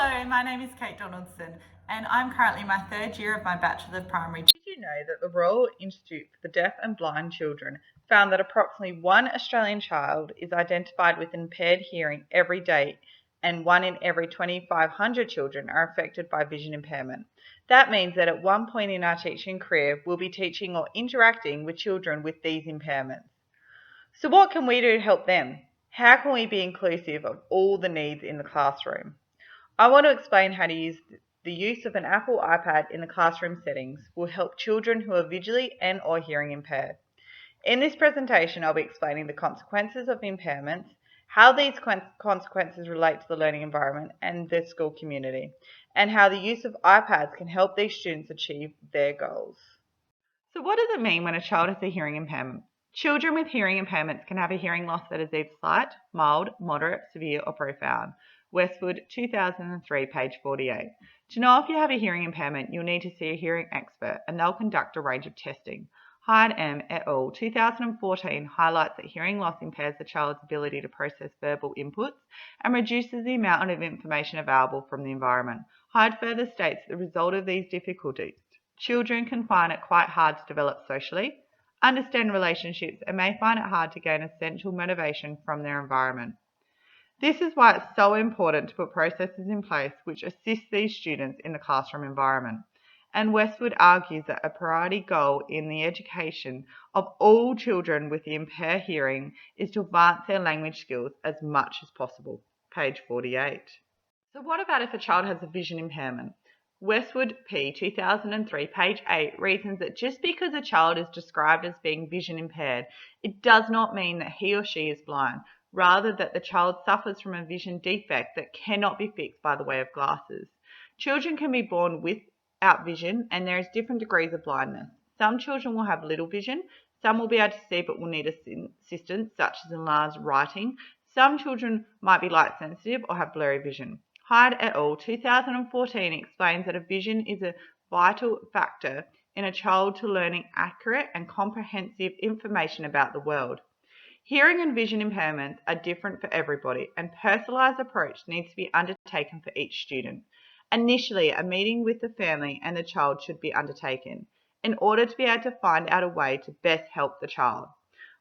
Hello, my name is Kate Donaldson and I'm currently in my third year of my Bachelor of Primary. Did you know that the Royal Institute for the Deaf and Blind Children found that approximately one Australian child is identified with impaired hearing every day, and 1 in every 2,500 children are affected by vision impairment? That means that at one point in our teaching career, we'll be teaching or interacting with children with these impairments. So what can we do to help them? How can we be inclusive of all the needs in the classroom? I want to explain how to use the use of an Apple iPad in the classroom settings will help children who are visually and or hearing impaired. In this presentation, I'll be explaining the consequences of impairments, how these consequences relate to the learning environment and the school community, and how the use of iPads can help these students achieve their goals. So what does it mean when a child has a hearing impairment? Children with hearing impairments can have a hearing loss that is either slight, mild, moderate, severe, or profound. Westwood, 2003, page 48. To know if you have a hearing impairment, you'll need to see a hearing expert, and they'll conduct a range of testing. Hyde M. et al. 2014 highlights that hearing loss impairs the child's ability to process verbal inputs and reduces the amount of information available from the environment. Hyde further states that the result of these difficulties, children can find it quite hard to develop socially, understand relationships, and may find it hard to gain essential motivation from their environment. This is why it's so important to put processes in place which assist these students in the classroom environment. And Westwood argues that a priority goal in the education of all children with impaired hearing is to advance their language skills as much as possible. Page 48. So what about if a child has a vision impairment? Westwood P. 2003, page 8, reasons that just because a child is described as being vision impaired, it does not mean that he or she is blind, rather that the child suffers from a vision defect that cannot be fixed by the way of glasses. Children can be born without vision, and there is different degrees of blindness. Some children will have little vision, some will be able to see but will need assistance, such as enlarged writing. Some children might be light sensitive or have blurry vision. Hyde et al. 2014 explains that a vision is a vital factor in a child to learning accurate and comprehensive information about the world. Hearing and vision impairments are different for everybody, and personalised approach needs to be undertaken for each student. Initially, a meeting with the family and the child should be undertaken in order to be able to find out a way to best help the child.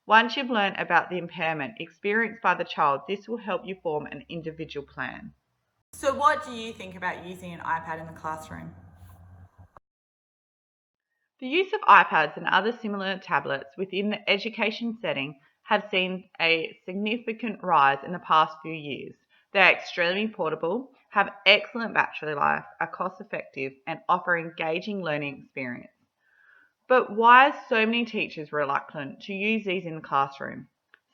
Once you've learned about the impairment experienced by the child, this will help you form an individual plan. So what do you think about using an iPad in the classroom? The use of iPads and other similar tablets within the education setting have seen a significant rise in the past few years. They are extremely portable, have excellent battery life, are cost effective, and offer engaging learning experience. But why are so many teachers reluctant to use these in the classroom?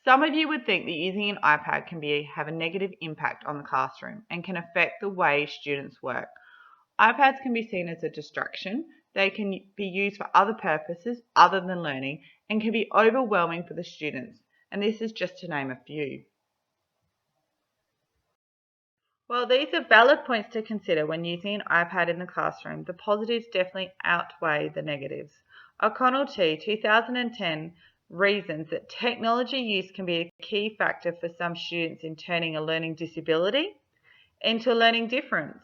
Some of you would think that using an iPad can have a negative impact on the classroom and can affect the way students work. iPads can be seen as a distraction. They can be used for other purposes other than learning and can be overwhelming for the students. And this is just to name a few. While these are valid points to consider when using an iPad in the classroom, the positives definitely outweigh the negatives. O'Connell T. 2010 reasons that technology use can be a key factor for some students in turning a learning disability into a learning difference.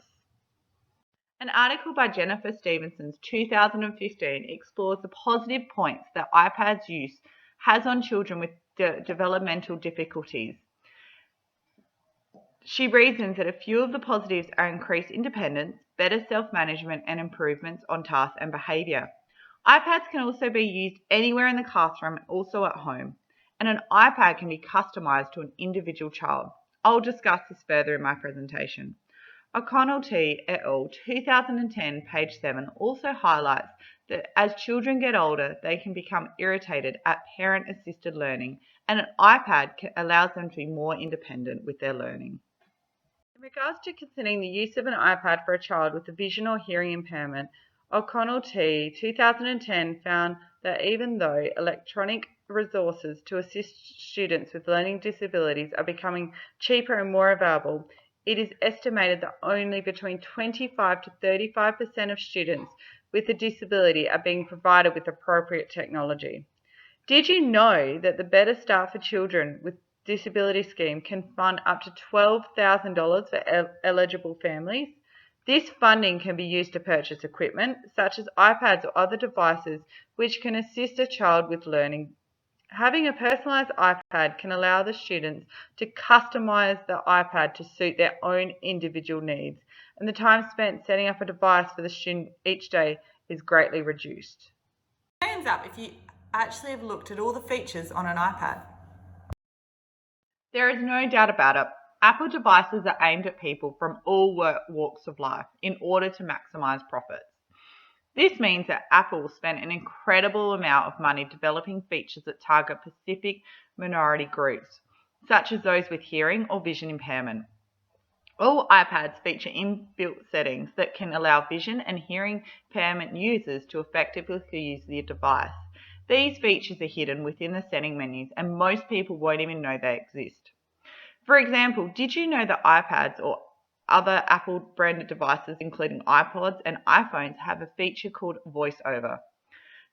An article by Jennifer Stevenson's 2015 explores the positive points that iPad's use has on children with developmental difficulties. She reasons that a few of the positives are increased independence, better self-management, and improvements on task and behaviour. iPads can also be used anywhere in the classroom and also at home, and an iPad can be customised to an individual child. I'll discuss this further in my presentation. O'Connell T. et al. 2010, page 7, also highlights that as children get older, they can become irritated at parent-assisted learning, and an iPad allows them to be more independent with their learning. In regards to considering the use of an iPad for a child with a vision or hearing impairment, O'Connell T. 2010 found that even though electronic resources to assist students with learning disabilities are becoming cheaper and more available, it is estimated that only between 25 to 35% of students with a disability are being provided with appropriate technology. Did you know that the Better Start for Children with disability scheme can fund up to $12,000 for eligible families. This funding can be used to purchase equipment such as iPads or other devices which can assist a child with learning. Having a personalised iPad can allow the students to customise the iPad to suit their own individual needs, and the time spent setting up a device for the student each day is greatly reduced. Hands up if you actually have looked at all the features on an iPad. There is no doubt about it. Apple devices are aimed at people from all walks of life in order to maximise profits. This means that Apple spent an incredible amount of money developing features that target specific minority groups, such as those with hearing or vision impairment. All iPads feature inbuilt settings that can allow vision and hearing impairment users to effectively use the device. These features are hidden within the setting menus, and most people won't even know they exist. For example, did you know that iPads or other Apple branded devices, including iPods and iPhones, have a feature called VoiceOver?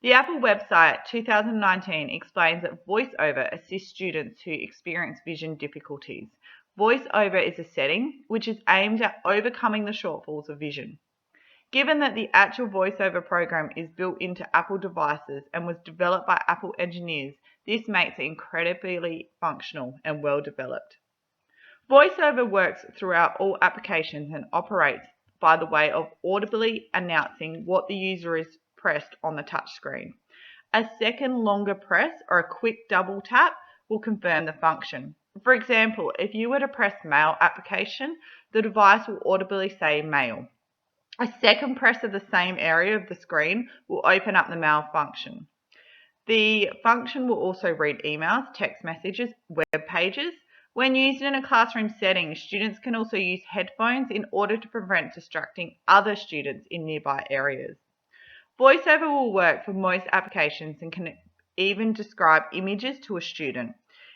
The Apple website 2019 explains that VoiceOver assists students who experience vision difficulties. VoiceOver is a setting which is aimed at overcoming the shortfalls of vision. Given that the actual VoiceOver program is built into Apple devices and was developed by Apple engineers, this makes it incredibly functional and well developed. VoiceOver works throughout all applications and operates by the way of audibly announcing what the user is pressed on the touchscreen. A second longer press or a quick double tap will confirm the function. For example, if you were to press Mail application, the device will audibly say Mail. A second press of the same area of the screen will open up the Mail function. The function will also read emails, text messages, web pages. When used in a classroom setting, students can also use headphones in order to prevent distracting other students in nearby areas. VoiceOver will work for most applications and can even describe images to a student.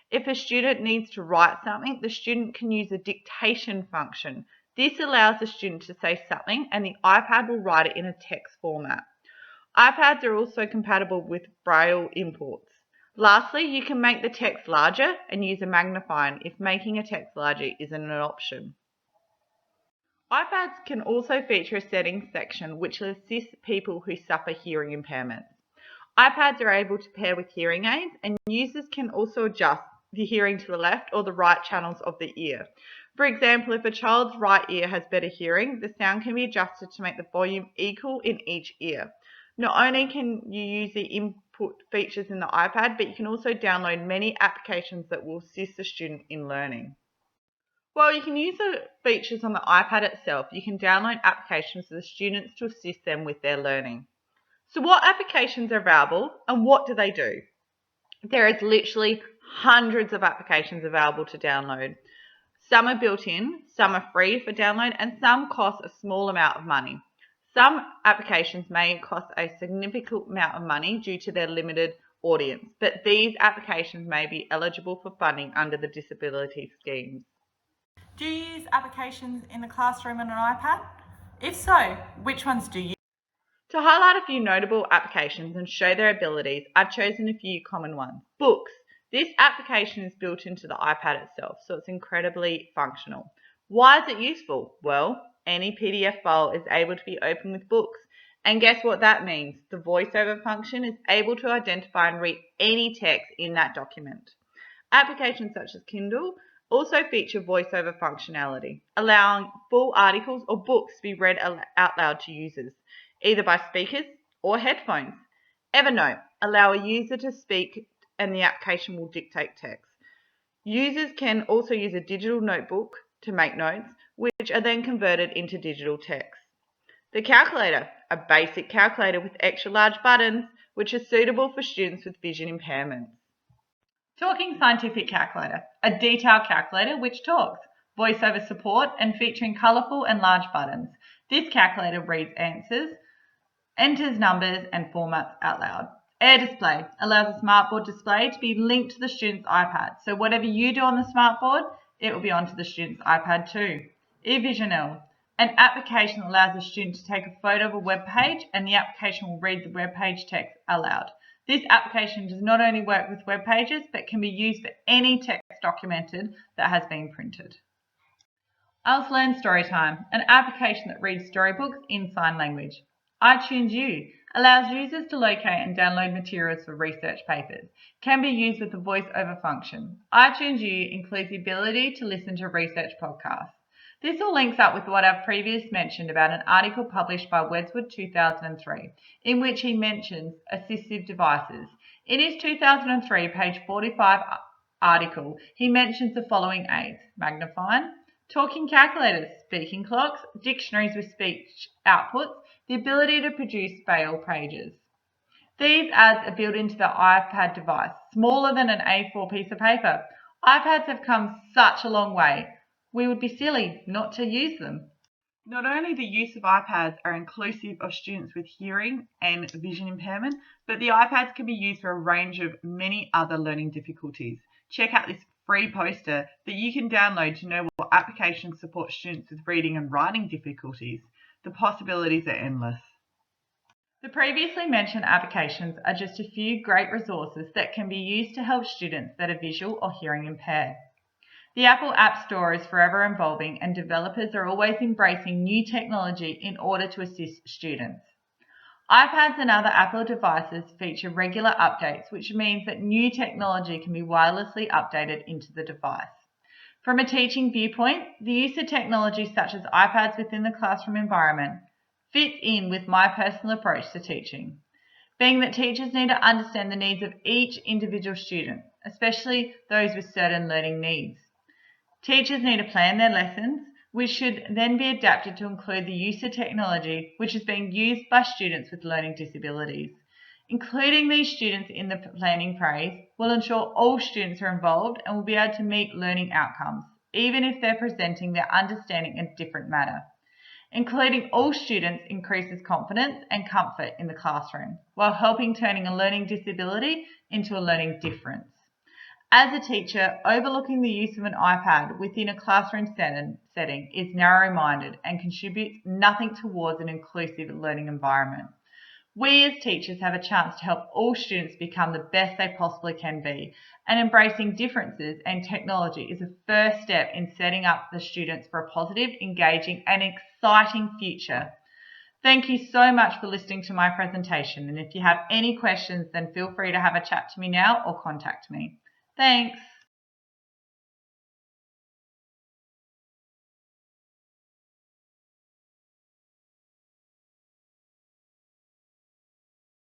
If a student needs to write something, the student can use the dictation function. This allows the student to say something and the iPad will write it in a text format. iPads are also compatible with Braille imports. Lastly, you can make the text larger and use a magnifying if making a text larger isn't an option. iPads can also feature a settings section which will assist people who suffer hearing impairments. iPads are able to pair with hearing aids, and users can also adjust the hearing to the left or the right channels of the ear. For example, if a child's right ear has better hearing, the sound can be adjusted to make the volume equal in each ear. Not only can you use the input features in the iPad, but you can also download many applications that will assist the student in learning. While you can use the features on the iPad itself, you can download applications for the students to assist them with their learning. So what applications are available and what do they do? There is literally hundreds of applications available to download. Some are built in, some are free for download, and some cost a small amount of money. Some applications may cost a significant amount of money due to their limited audience, but these applications may be eligible for funding under the disability schemes. Do you use applications in the classroom on an iPad? If so, which ones do you? To highlight a few notable applications and show their abilities, I've chosen a few common ones. Books. This application is built into the iPad itself, so it's incredibly functional. Why is it useful? Well, any PDF file is able to be opened with books. And guess what that means? The VoiceOver function is able to identify and read any text in that document. Applications such as Kindle also feature VoiceOver functionality, allowing full articles or books to be read out loud to users, either by speakers or headphones. Evernote allow a user to speak and the application will dictate text. Users can also use a digital notebook to make notes, which are then converted into digital text. The calculator, a basic calculator with extra large buttons, which are suitable for students with vision impairments. Talking Scientific Calculator, a detailed calculator which talks, VoiceOver support and featuring colourful and large buttons. This calculator reads answers, enters numbers and formats out loud. Air Display allows a smartboard display to be linked to the student's iPad. So whatever you do on the smartboard, it will be onto the student's iPad too. eVisionL, an application that allows the student to take a photo of a web page and the application will read the web page text aloud. This application does not only work with web pages, but can be used for any text documented that has been printed. I'll Learn Storytime, an application that reads storybooks in sign language. iTunes U allows users to locate and download materials for research papers. Can be used with the voice-over function. iTunes U includes the ability to listen to research podcasts. This all links up with what I've previously mentioned about an article published by Wedgwood 2003, in which he mentions assistive devices. In his 2003 page 45 article, he mentions the following aids: magnifying, talking calculators, speaking clocks, dictionaries with speech outputs, the ability to produce Braille pages. These ads are built into the iPad device, smaller than an A4 piece of paper. iPads have come such a long way. We would be silly not to use them. Not only the use of iPads are inclusive of students with hearing and vision impairment, but the iPads can be used for a range of many other learning difficulties. Check out this free poster that you can download to know what applications support students with reading and writing difficulties. The possibilities are endless. The previously mentioned applications are just a few great resources that can be used to help students that are visual or hearing impaired. The Apple App Store is forever evolving, and developers are always embracing new technology in order to assist students. iPads and other Apple devices feature regular updates, which means that new technology can be wirelessly updated into the device. From a teaching viewpoint, the use of technology such as iPads within the classroom environment fits in with my personal approach to teaching, being that teachers need to understand the needs of each individual student, especially those with certain learning needs. Teachers need to plan their lessons, which should then be adapted to include the use of technology which is being used by students with learning disabilities. Including these students in the planning phase will ensure all students are involved and will be able to meet learning outcomes, even if they're presenting their understanding in a different manner. Including all students increases confidence and comfort in the classroom, while helping turning a learning disability into a learning difference. As a teacher, overlooking the use of an iPad within a classroom setting is narrow-minded and contributes nothing towards an inclusive learning environment. We as teachers have a chance to help all students become the best they possibly can be, and embracing differences and technology is a first step in setting up the students for a positive, engaging and exciting future. Thank you so much for listening to my presentation, and if you have any questions, then feel free to have a chat to me now or contact me. Thanks.